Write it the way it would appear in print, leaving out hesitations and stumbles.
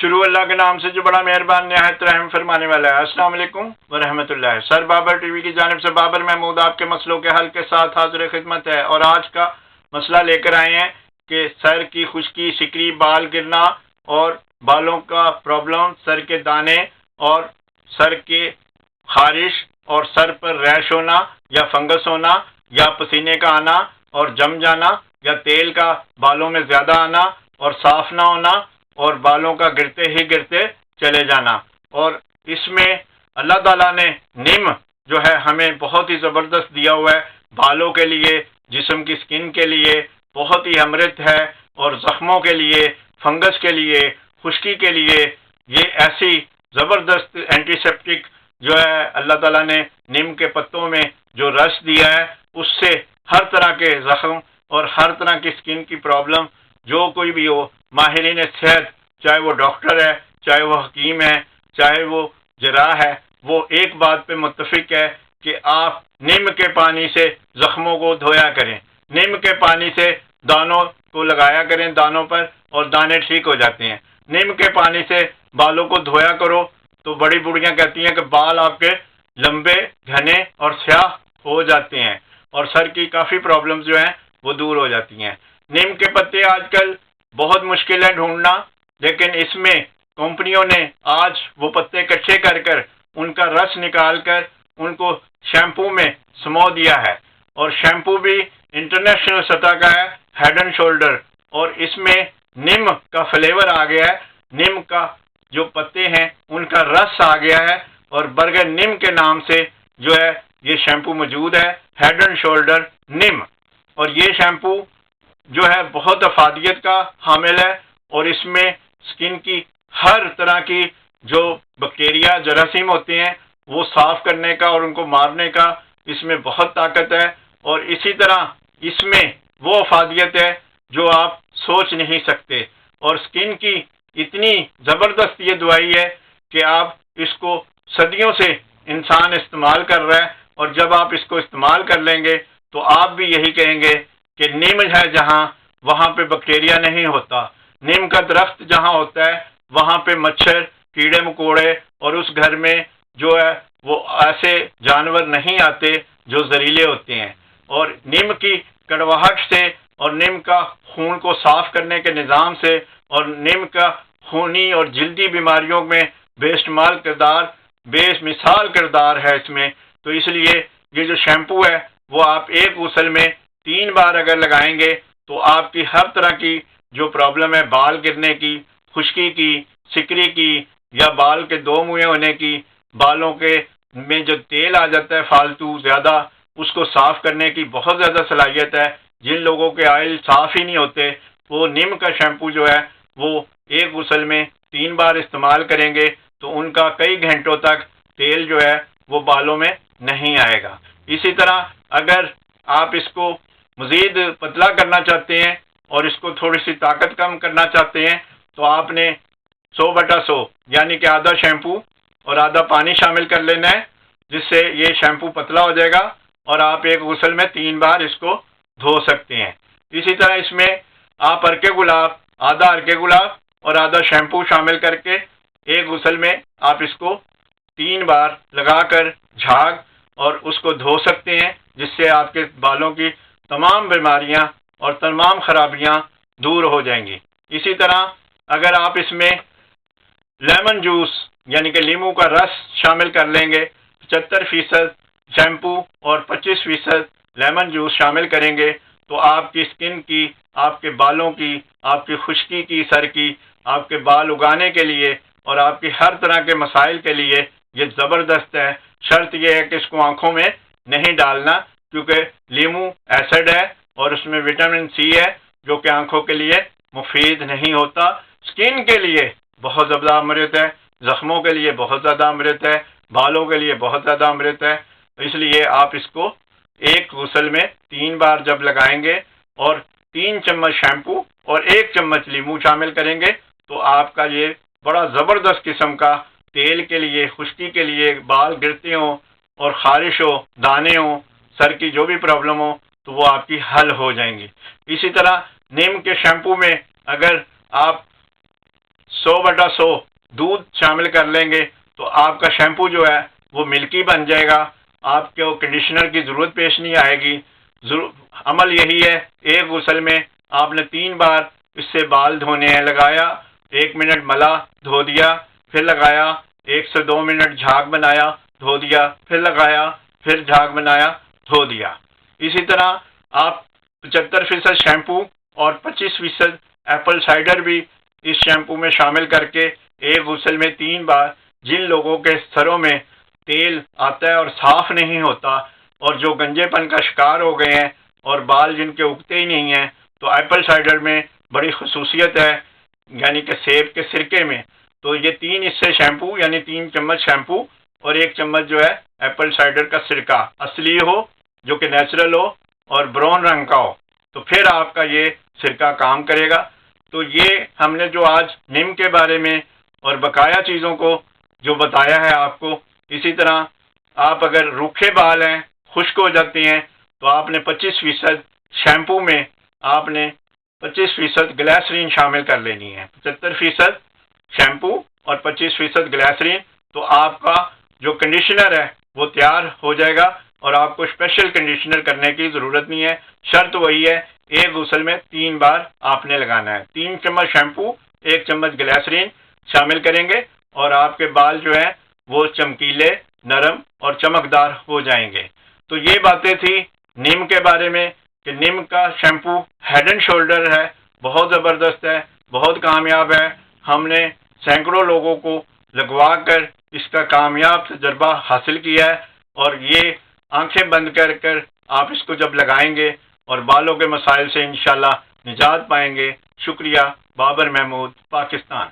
शुरू अल्लाह के नाम से जो बड़ा मेहरबान निहायत रहम फरमाने वाला है। अस्सलाम वालेकुम व रहमतुल्लाह। सरबाबरटीवी की जानिब से बाबर महमूद आपके मसलों के हल के साथ हाजिर खिदमत है। और आज का मसला लेकर आए हैं कि सर की खुश्की, सिकरी, बाल गिरना और बालों का प्रॉब्लम, सर के दाने और सर के खारिश और सर पर रैश होना या फंगस होना या पसीने का आना और जम जाना या तेल का बालों में ज़्यादा आना और साफ ना होना और बालों का गिरते ही गिरते चले जाना। और इसमें अल्लाह ताला ने नीम जो है हमें बहुत ही ज़बरदस्त दिया हुआ है बालों के लिए, जिस्म की स्किन के लिए बहुत ही अमृत है और ज़ख्मों के लिए, फंगस के लिए, खुश्की के लिए ये ऐसी ज़बरदस्त एंटीसेप्टिक जो है अल्लाह ताला ने नीम के पत्तों में जो रस दिया है उससे हर तरह के ज़ख्म और हर तरह की स्किन की प्रॉब्लम जो कोई भी हो, माहिरीन सेहत, चाहे वो डॉक्टर है, चाहे वो हकीम है, चाहे वो जराह है, वो एक बात पे मुत्तफिक है कि आप नीम के पानी से ज़ख्मों को धोया करें, नीम के पानी से दानों को लगाया करें दानों पर और दाने ठीक हो जाते हैं। नीम के पानी से बालों को धोया करो तो बड़ी बुढ़ियाँ कहती हैं कि बाल आपके लंबे, घने और स्याह हो जाते हैं और सर की काफ़ी प्रॉब्लम्स जो हैं वो दूर हो जाती हैं। नीम के पत्ते आजकल बहुत मुश्किल है ढूंढना, लेकिन इसमें कंपनियों ने आज वो पत्ते इकट्ठे कर कर उनका रस निकाल कर उनको शैम्पू में समो दिया है और शैम्पू भी इंटरनेशनल सतह का है, हेड एंड शोल्डर, और इसमें नीम का फ्लेवर आ गया है, नीम का जो पत्ते हैं उनका रस आ गया है और बरगद नीम के नाम से जो है ये शैम्पू मौजूद है, हेड एंड शोल्डर नीम। और ये शैम्पू जो है बहुत अफादियत का हामिल है और इसमें स्किन की हर तरह की जो बैक्टीरिया, जरासीम होते हैं वो साफ करने का और उनको मारने का इसमें बहुत ताकत है। और इसी तरह इसमें वो अफादियत है जो आप सोच नहीं सकते और स्किन की इतनी ज़बरदस्त ये दवाई है कि आप इसको सदियों से इंसान इस्तेमाल कर रहा है और जब आप इसको इस्तेमाल कर लेंगे तो आप भी यही कहेंगे कि नीम है जहाँ वहाँ पे बैक्टीरिया नहीं होता, नीम का दरख्त जहाँ होता है वहाँ पे मच्छर, कीड़े मकोड़े और उस घर में जो है वो ऐसे जानवर नहीं आते जो जहरीले होते हैं। और नीम की कड़वाहट से और नीम का खून को साफ करने के निज़ाम से और नीम का खूनी और जल्दी बीमारियों में बेशुमार किरदार, बेमिसाल किरदार है इसमें। तो इसलिए ये जो शैम्पू है वो आप एक गुसल में 3 बार अगर लगाएंगे तो आपकी हर तरह की जो प्रॉब्लम है, बाल गिरने की, खुश्की की, सिकरी की या बाल के दो मुँहे होने की, बालों के में जो तेल आ जाता है फालतू ज़्यादा, उसको साफ़ करने की बहुत ज़्यादा सलाहियत है। जिन लोगों के आयल साफ़ ही नहीं होते वो नीम का शैम्पू जो है वो एक गुसल में 3 बार इस्तेमाल करेंगे तो उनका कई घंटों तक तेल जो है वो बालों में नहीं आएगा। इसी तरह अगर आप इसको मज़ीद पतला करना चाहते हैं और इसको थोड़ी सी ताकत कम करना चाहते हैं तो आपने 100/100 यानी कि आधा शैम्पू और आधा पानी शामिल कर लेना है, जिससे ये शैम्पू पतला हो जाएगा और आप एक गुसल में 3 बार इसको धो सकते हैं। इसी तरह इसमें आप अर्के गुलाब, आधा अर्के गुलाब और आधा शैम्पू शामिल करके एक गुसल में आप इसको 3 बार लगाकर झाग और उसको धो सकते हैं, जिससे आपके बालों की तमाम बीमारियां और तमाम खराबियां दूर हो जाएंगी। इसी तरह अगर आप इसमें लेमन जूस यानी कि नींबू का रस शामिल कर लेंगे, 75% शैम्पू और 25% लेमन जूस शामिल करेंगे तो आपकी स्किन की, आपके बालों की, आपकी खुश्की की, सर की, आपके बाल उगाने के लिए और आपकी हर तरह के मसाइल के लिए ये ज़बरदस्त है। शर्त यह है कि इसको आँखों में नहीं डालना, क्योंकि नींबू एसिड है और उसमें विटामिन सी है जो कि आँखों के लिए मुफीद नहीं होता। स्किन के लिए बहुत ज़्यादा अमृत है, ज़ख्मों के लिए बहुत ज़्यादा अमृत है, बालों के लिए बहुत ज़्यादा अमृत है। इसलिए आप इसको एक गुसल में 3 बार जब लगाएंगे और 3 चम्मच शैम्पू और 1 चम्मच नींबू शामिल करेंगे तो आपका ये बड़ा ज़बरदस्त किस्म का तेल के लिए, खुश्की के लिए, बाल गिरते हों और ख़ारिश हो, दाने हों, सर की जो भी प्रॉब्लम हो तो वो आपकी हल हो जाएंगी। इसी तरह नीम के शैम्पू में अगर आप 100/100 दूध शामिल कर लेंगे तो आपका शैम्पू जो है वो मिल्की बन जाएगा, आपको कंडीशनर की ज़रूरत पेश नहीं आएगी। अमल यही है, एक गुसल में आपने 3 बार इससे बाल धोने हैं। लगाया, 1 मिनट मला, धो दिया, फिर लगाया, 1 से 2 मिनट झाग बनाया, धो दिया, फिर लगाया, फिर झाग बनाया, धो दिया। इसी तरह आप 75% शैम्पू और 25% एप्पल साइडर भी इस शैम्पू में शामिल करके एक गुसल में 3 बार, जिन लोगों के सरों में तेल आता है और साफ नहीं होता और जो गंजेपन का शिकार हो गए हैं और बाल जिनके उगते ही नहीं हैं, तो एप्पल साइडर में बड़ी खसूसियत है, यानी कि सेब के सिरके में। तो ये 3 हिस्से शैम्पू, यानी 3 चम्मच शैम्पू और 1 चम्मच जो है एप्पल साइडर का सिरका, असली हो, जो कि नेचुरल हो और ब्राउन रंग का हो, तो फिर आपका ये सिरका काम करेगा। तो ये हमने जो आज नीम के बारे में और बकाया चीज़ों को जो बताया है आपको। इसी तरह आप अगर रूखे बाल हैं, खुश्क हो जाते हैं, तो आपने 25% शैम्पू में आपने 25% ग्लिसरीन शामिल कर लेनी है। 75% शैम्पू और 25% ग्लिसरीन, तो आपका जो कंडीशनर है वो तैयार हो जाएगा और आपको स्पेशल कंडीशनर करने की ज़रूरत नहीं है। शर्त वही है, एक गुसल में 3 बार आपने लगाना है। 3 चम्मच शैम्पू, 1 चम्मच ग्लिसरीन शामिल करेंगे और आपके बाल जो है वो चमकीले, नरम और चमकदार हो जाएंगे। तो ये बातें थी नीम के बारे में कि नीम का शैम्पू हेड एंड शोल्डर है, बहुत ज़बरदस्त है, बहुत कामयाब है। हमने सैकड़ों लोगों को लगवा कर इसका कामयाब तजर्बा हासिल किया है और ये आंखें बंद कर कर आप इसको जब लगाएंगे और बालों के मसाइल से इंशाल्लाह निजात पाएंगे। शुक्रिया। बाबर महमूद, पाकिस्तान।